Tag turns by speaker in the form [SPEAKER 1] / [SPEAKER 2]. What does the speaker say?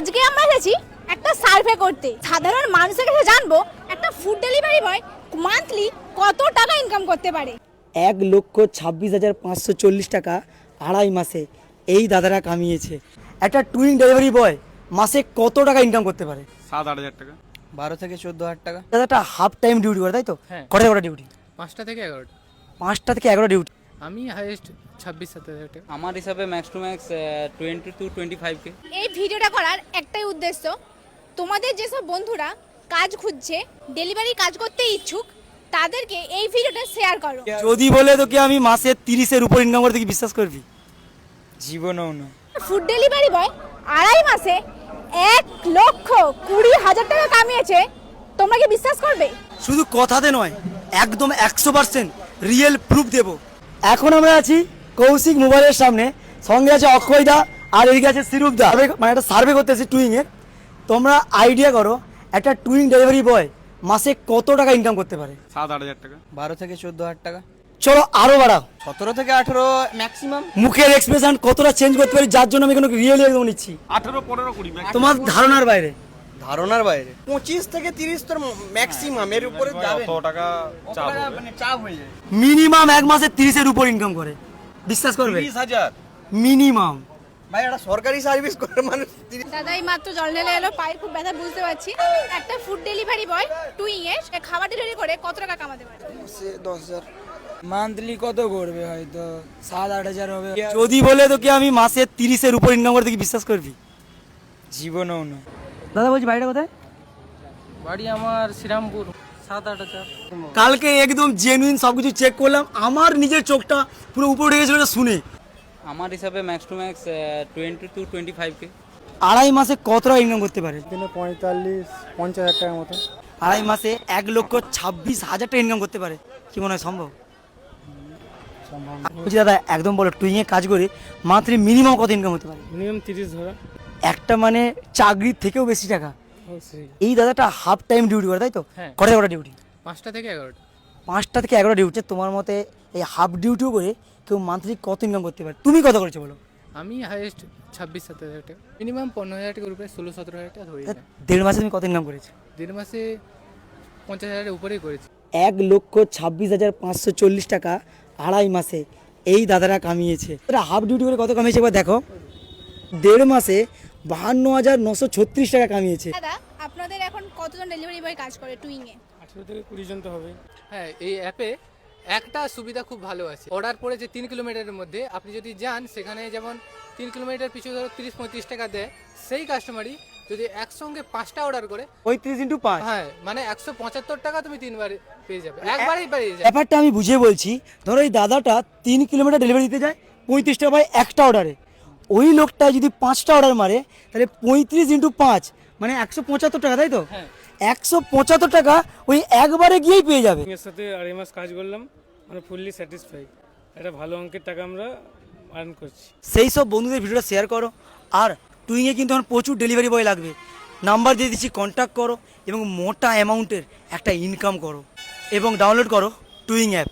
[SPEAKER 1] আজকে আমরা এসেছি একটা সার্ভে করতে। সাধারণ মানুষের কাছে জানবো একটা ফুড ডেলিভারি বয় মান্থলি কত টাকা ইনকাম করতে পারে।
[SPEAKER 2] 1,26,540 টাকা আড়াই মাসে এই দাদারা কামিয়েছে। একটা টুইং ডেলিভারি বয় মাসে কত টাকা ইনকাম করতে পারে?
[SPEAKER 3] 7-8 হাজার টাকা।
[SPEAKER 4] 12 থেকে 14,000 টাকা।
[SPEAKER 2] দাদাটা হাফ টাইম ডিউটি করে, তাই তো?
[SPEAKER 5] হ্যাঁ।
[SPEAKER 2] কটা কটা ডিউটি?
[SPEAKER 5] 5টা থেকে 11টা।
[SPEAKER 2] 5টা থেকে 11টা ডিউটি।
[SPEAKER 5] আমি হাইয়েস্ট 26-27 টাকা।
[SPEAKER 4] আমার হিসাবে max two max 20 to 25K।
[SPEAKER 1] এই ভিডিওটা করার একটাই উদ্দেশ্য, তোমাদের যেসব বন্ধুরা কাজ খুঁজছে, ডেলিভারি কাজ করতে ইচ্ছুক, তাদেরকে এই ভিডিওটা শেয়ার করো।
[SPEAKER 2] যদি বলে তোকে আমি মাসে 30-এর উপর ইনকাম করতে, কি বিশ্বাস করবি?
[SPEAKER 4] জীবনেও না।
[SPEAKER 1] ফুড ডেলিভারি বয় আড়াই মাসে 1,20,000 টাকা কামিয়েছে, তোমরা কি বিশ্বাস করবে?
[SPEAKER 2] শুধু কথাতে নয়, একদম 100% রিয়েল প্রুফ দেব। এখন আমরা আছি কৌশিক মোবাইলের সামনে, সঙ্গে আছে অক্ষয়দা আর এদিকে আছে সিরুপদা। মানে একটা সার্ভে করতেছি টুইংয়ের। তোমরা আইডিয়া করো একটা টুইং ডেলিভারি বয় মাসে কত টাকা ইনকাম করতে পারে?
[SPEAKER 3] 7-8 হাজার টাকা।
[SPEAKER 4] 12 থেকে 14,000 টাকা।
[SPEAKER 2] চলো আরো বাড়াও।
[SPEAKER 4] 17 থেকে 18 ম্যাক্সিমাম।
[SPEAKER 2] মুখের এক্সপ্রেশন কতটা চেঞ্জ করতে পারি, যার জন্য আমি কোনো রিয়েলি একদম নিচ্ছি
[SPEAKER 3] 18-15-20
[SPEAKER 2] তোমার ধারণার বাইরে।
[SPEAKER 4] ধারণার বাইরে 25 থেকে 30 তোর ম্যাক্সিমাম, এর উপরে যাবে
[SPEAKER 3] অত টাকা চাপ হবে।
[SPEAKER 4] মানে চাপ হয়ে যায়।
[SPEAKER 2] মিনিমাম এক মাসে 30-এর উপর ইনকাম করে, বিশ্বাস করবে?
[SPEAKER 3] 30,000
[SPEAKER 2] মিনিমাম।
[SPEAKER 4] ভাই এটা সরকারি সার্ভিস করে মানুষ 30।
[SPEAKER 1] দাদা এই মাত্র জল ঢেলে এলো, পায়ে খুব ব্যথা বুঝতে পারছি। একটা ফুড ডেলিভারি বয় টুইং এ খাবার ডেলিভারি করে কত টাকা কামাতে পারে?
[SPEAKER 4] 10,000
[SPEAKER 6] মান্থলি কত করবে? হয়তো 7-8 হাজার হবে।
[SPEAKER 2] যদি বলে তোকে আমি মাসে 30-এর উপর ইনকাম করতে, কি বিশ্বাস করবি?
[SPEAKER 6] জীবনেও না।
[SPEAKER 2] দাদা বলছি বাড়িটা কোথায়?
[SPEAKER 5] বাড়ি আমার শ্রীরামপুর। 7-8 হাজার।
[SPEAKER 2] কালকে একদম জেনুইন সবকিছু চেক করলাম, আমার নিজের চোখটা পুরো উপরে উঠে গেছিল এটা শুনে।
[SPEAKER 4] আমার হিসাবে max two max 20 to 25K।
[SPEAKER 2] আড়াই মাসে কত টাকা ইনকাম করতে পারে?
[SPEAKER 6] 45-50 হাজার টাকার মতো।
[SPEAKER 2] আড়াই মাসে 1,26,000 টাকা ইনকাম করতে পারে, কি মনে হয় সম্ভব? বলছি দাদা একদম বলো, টুইংয়ে কাজ করে মান্থলি মিনিমাম কত ইনকাম হতে পারে?
[SPEAKER 6] মিনিমাম 30 ধরা।
[SPEAKER 2] একটা মানে চাকরির থেকেও বেশি টাকা। এই দাদাটা হাফ টাইম ডিউটি করে, তাই তো?
[SPEAKER 5] হ্যাঁ।
[SPEAKER 2] কটা কটা ডিউটি?
[SPEAKER 5] 5টা থেকে 11টা।
[SPEAKER 2] 5টা থেকে 11টা ডিউটি। তোমার মতে এই হাফ ডিউটিও করে কেউ মান্থলি কত ইনকাম করতে পারে? তুমি কত করেছো বলো?
[SPEAKER 5] আমি হাইয়েস্ট 26-27 হাজার টাকা। মিনিমাম 15,000 টাকার উপরে, 16-17 হাজার টাকা ধরে যায়।
[SPEAKER 2] 1.5 মাসে তুমি কত ইনকাম করেছো?
[SPEAKER 5] 1.5 মাসে 50,000-এর উপরেই করেছি।
[SPEAKER 2] 1,26,540 টাকা আড়াই মাসে এই দাদারা কামিয়েছে। এটা হাফ ডিউটি করে কত কামিয়েছে এবার দেখো। 1.5 মাসে 52,936 টাকা কামিয়েছে।
[SPEAKER 1] দাদা আপনাদের এখন কতজন ডেলিভারি বয় কাজ করে টুইং এ?
[SPEAKER 6] 18 থেকে 20 জন তো হবে।
[SPEAKER 5] হ্যাঁ, এই অ্যাপে একটা সুবিধা খুব ভালো আছে। অর্ডার পড়েছে 3 কিলোমিটারের মধ্যে, আপনি যদি যান সেখানে যেমন 3 কিলোমিটার পিছু ধরো 30-35 টাকা দেয়, সেই কাস্টমারই যদি একসঙ্গে 5টা অর্ডার করে,
[SPEAKER 2] 35x5।
[SPEAKER 5] হ্যাঁ মানে 175 টাকা তুমি 3বার পেয়ে যাবে, একবারেই পেয়ে যাবে।
[SPEAKER 2] ব্যাপারটা আমি বুঝিয়ে বলছি। ধরো এই দাদাটা 3 কিলোমিটার ডেলিভারি দিতে যায় 35 টাকা পায় একটা অর্ডারে। ওই লোকটা যদি 5টা অর্ডার মারে তাহলে 35x5 মানে 175 টাকা, তাই তো?
[SPEAKER 5] হ্যাঁ।
[SPEAKER 2] 175 টাকা ওই একবারে গিয়েই পেয়ে যাবে।
[SPEAKER 6] এর সাথে আড়াই মাস কাজ করলাম, মানে ফুললি স্যাটিসফাইড। একটা ভালো অঙ্কের টাকা আমরা আর্ন করছি।
[SPEAKER 2] সেই সব বন্ধুদের ভিডিওটা শেয়ার করো। আর টুইংয়ে কিন্তু এখন প্রচুর ডেলিভারি বয় লাগবে, নাম্বার দিয়ে দিচ্ছি, কন্ট্যাক্ট করো এবং মোটা অ্যামাউন্টের একটা ইনকাম করো এবং ডাউনলোড করো টুইং অ্যাপ।